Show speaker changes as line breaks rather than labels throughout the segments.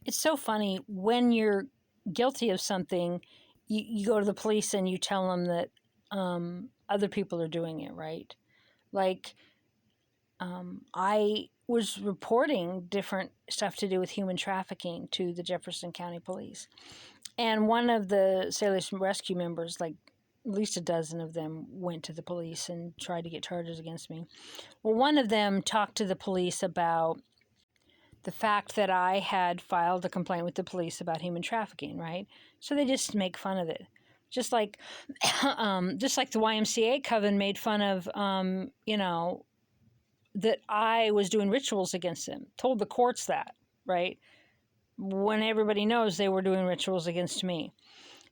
It's so funny when you're guilty of something, you go to the police and you tell them that other people are doing it, right? Like, I was reporting different stuff to do with human trafficking to the Jefferson County Police. And one of the Sailors Rescue members, like at least a dozen of them, went to the police and tried to get charges against me. Well, one of them talked to the police about the fact that I had filed a complaint with the police about human trafficking, right? So they just make fun of it. Just like the YMCA coven made fun of, that I was doing rituals against them. Told the courts that, right? When everybody knows they were doing rituals against me.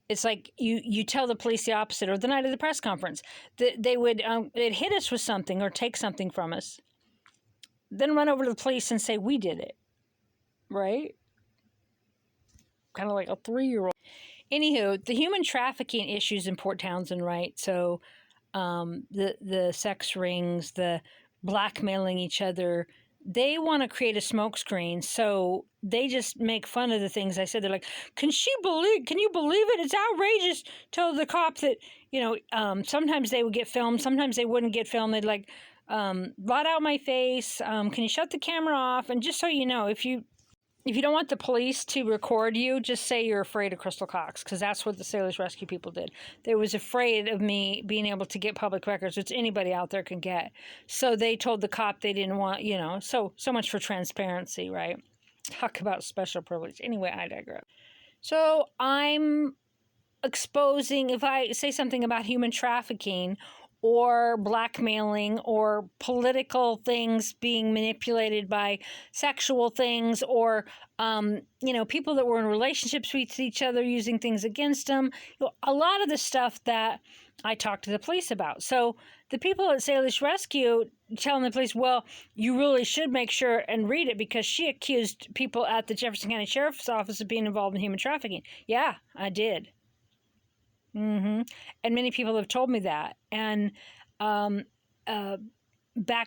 It's like you tell the police the opposite, or the night of the press conference, that they would they'd hit us with something or take something from us, then run over to the police and say we did it, right? Kind of like a 3-year-old. Anywho, the human trafficking issues in Port Townsend, right? So the sex rings, the blackmailing each other, they want to create a smokescreen. So they just make fun of the things I said. They're like, can you believe it? It's outrageous. Tell the cop that, sometimes they would get filmed. Sometimes they wouldn't get filmed. They'd like, blot out my face. Can you shut the camera off? And just so you know, if you don't want the police to record you, just say you're afraid of Crystal Cox, because that's what the Sailors Rescue people did. They was afraid of me being able to get public records, which anybody out there can get. So they told the cop they didn't want, so much for transparency, right? Talk about special privilege. Anyway, I digress. So I'm exposing, if I say something about human trafficking or blackmailing or political things being manipulated by sexual things, or, people that were in relationships with each other using things against them. A lot of the stuff that I talked to the police about. So the people at Sailors Rescue telling the police, well, you really should make sure and read it because she accused people at the Jefferson County Sheriff's Office of being involved in human trafficking. Yeah, I did. And many people have told me that. And back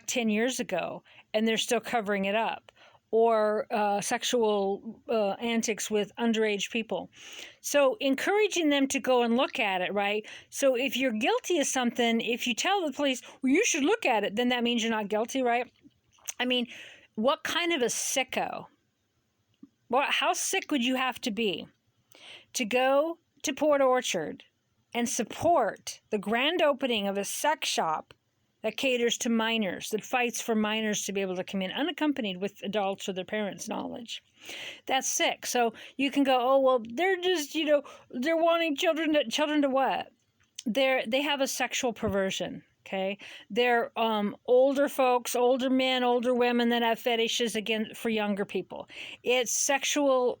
10 years ago, and they're still covering it up. Or sexual antics with underage people. So encouraging them to go and look at it, right? So if you're guilty of something, if you tell the police, well, you should look at it, then that means you're not guilty, right? I mean, what kind of a sicko? How sick would you have to be to go to Port Orchard and support the grand opening of a sex shop that caters to minors, that fights for minors to be able to come in unaccompanied with adults or their parents' knowledge? That's sick. So you can go, oh, well, they're just, they're wanting children to what? They have a sexual perversion, okay? They're older folks, older men, older women that have fetishes again for younger people. It's sexual...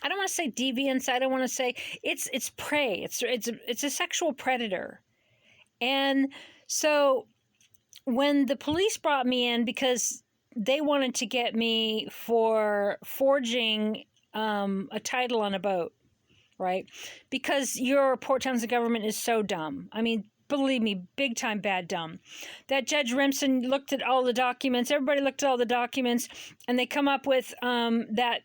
I don't want to say deviance. I don't want to say it's prey. It's a sexual predator. And so when the police brought me in because they wanted to get me for forging a title on a boat, right? Because your Port Townsend government is so dumb. I mean, believe me, big time bad dumb. That Judge Remsen looked at all the documents. Everybody looked at all the documents, and they come up with that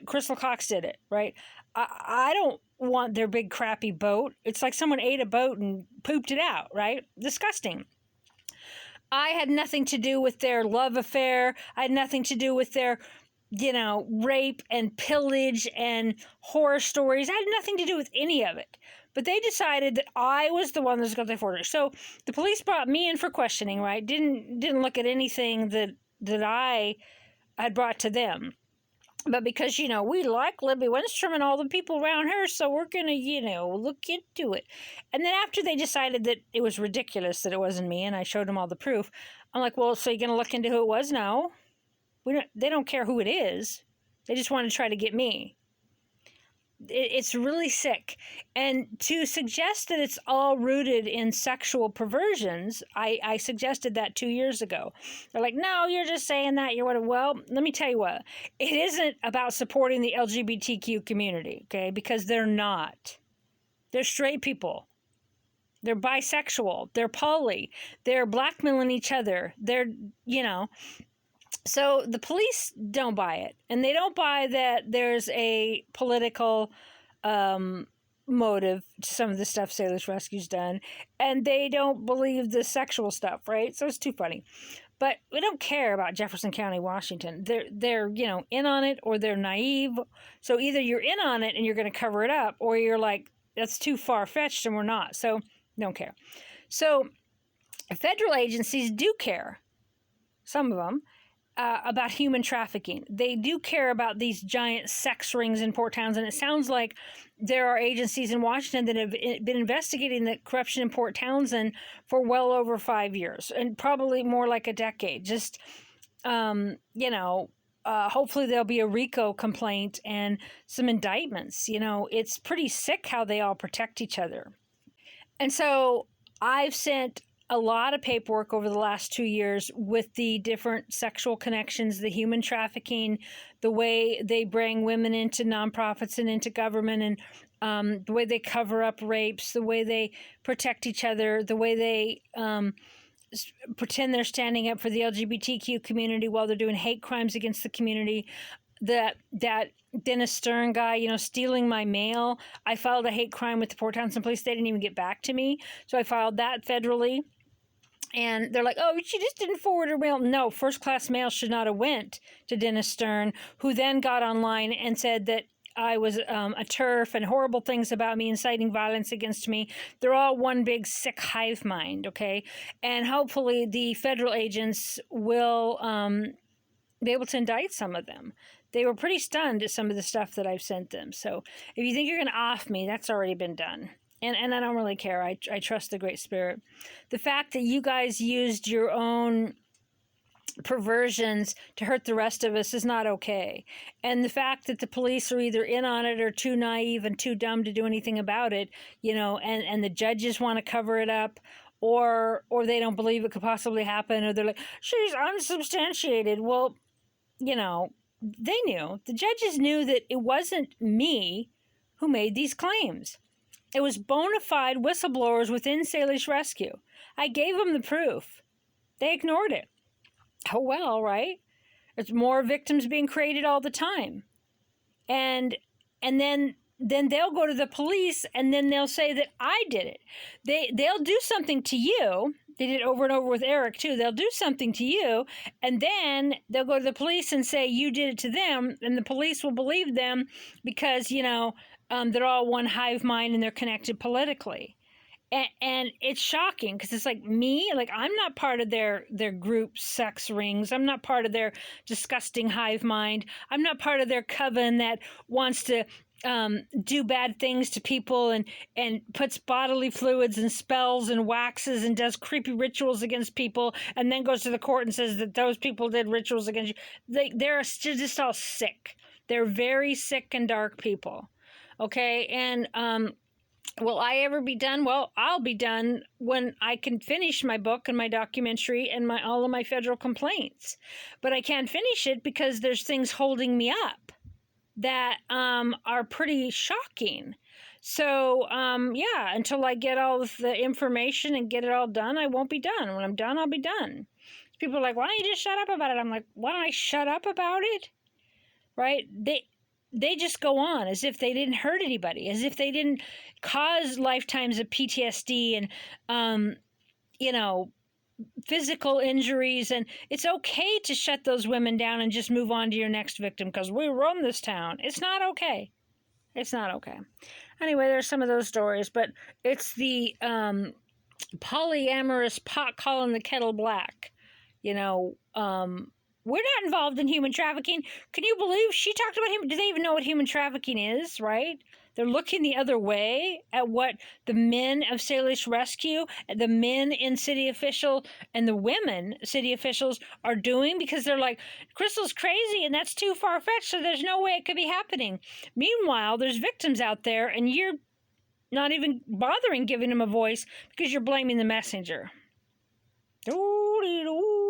Crystal Cox did it, right? I don't want their big crappy boat. It's like someone ate a boat and pooped it out, right? Disgusting. I had nothing to do with their love affair. I had nothing to do with their, rape and pillage and horror stories. I had nothing to do with any of it. But they decided that I was the one that's got the forgery. So the police brought me in for questioning, right? Didn't look at anything that I had brought to them. But because, we like Libby Winstrom and all the people around her, so we're going to, look into it. And then after they decided that it was ridiculous that it wasn't me, and I showed them all the proof, I'm like, well, so you're going to look into who it was? No. They don't care who it is. They just want to try to get me. It's really sick. And to suggest that it's all rooted in sexual perversions, I suggested that 2 years ago. They're like, no, you're just saying that. You're what? Well, let me tell you what. It isn't about supporting the LGBTQ community, okay? Because they're not. They're straight people. They're bisexual. They're poly. They're blackmailing each other. They're, So the police don't buy it, and they don't buy that there's a political motive to some of the stuff Sailors Rescue's done, and they don't believe the sexual stuff, right? So it's too funny. But we don't care about Jefferson County, Washington. They're in on it, or they're naive. So either you're in on it and you're going to cover it up, or you're like, that's too far-fetched and we're not. So don't care. So federal agencies do care, some of them, about human trafficking. They do care about these giant sex rings in Port Townsend. It sounds like there are agencies in Washington that have been investigating the corruption in Port Townsend for well over 5 years, and probably more like a decade. Just, hopefully there'll be a RICO complaint and some indictments. It's pretty sick how they all protect each other. And so I've sent a lot of paperwork over the last 2 years with the different sexual connections, the human trafficking, the way they bring women into nonprofits and into government, and the way they cover up rapes, the way they protect each other, the way they pretend they're standing up for the LGBTQ community while they're doing hate crimes against the community. That Dennis Stern guy, stealing my mail. I filed a hate crime with the Port Townsend Police. They didn't even get back to me. So I filed that federally. And they're like, oh, she just didn't forward her mail. No, first-class mail should not have went to Dennis Stern, who then got online and said that I was a TERF and horrible things about me, inciting violence against me. They're all one big sick hive mind, okay? And hopefully the federal agents will be able to indict some of them. They were pretty stunned at some of the stuff that I've sent them. So if you think you're going to off me, that's already been done. And I don't really care. I trust the Great Spirit. The fact that you guys used your own perversions to hurt the rest of us is not okay. And the fact that the police are either in on it or too naive and too dumb to do anything about it, and the judges want to cover it up, or they don't believe it could possibly happen, or they're like, she's unsubstantiated. Well, they knew. The judges knew that it wasn't me who made these claims. It was bona fide whistleblowers within Salish Rescue. I gave them the proof. They ignored it. Oh, well, right? There's more victims being created all the time. And then they'll go to the police, and then they'll say that I did it. They'll do something to you. They did it over and over with Eric, too. They'll do something to you, and then they'll go to the police and say you did it to them, and the police will believe them because, they're all one hive mind and they're connected politically. And it's shocking because it's like me, like I'm not part of their group sex rings. I'm not part of their disgusting hive mind. I'm not part of their coven that wants to do bad things to people and puts bodily fluids and spells and waxes and does creepy rituals against people and then goes to the court and says that those people did rituals against you. They're just all sick. They're very sick and dark people. Okay, and will I ever be done? Well, I'll be done when I can finish my book and my documentary and all of my federal complaints. But I can't finish it because there's things holding me up that are pretty shocking. So, until I get all of the information and get it all done, I won't be done. When I'm done, I'll be done. People are like, why don't you just shut up about it? I'm like, why don't I shut up about it? Right? They just go on as if they didn't hurt anybody, as if they didn't cause lifetimes of PTSD and, physical injuries. And it's okay to shut those women down and just move on to your next victim because we run this town. It's not okay. It's not okay. Anyway, there's some of those stories, but it's the polyamorous pot calling the kettle black, We're not involved in human trafficking. Can you believe she talked about him? Do they even know what human trafficking is, right? They're looking the other way at what the men of Salish Rescue, the men in city official, and the women city officials are doing because they're like, Crystal's crazy and that's too far-fetched, so there's no way it could be happening. Meanwhile, there's victims out there and you're not even bothering giving them a voice because you're blaming the messenger. Doo-dee-doo.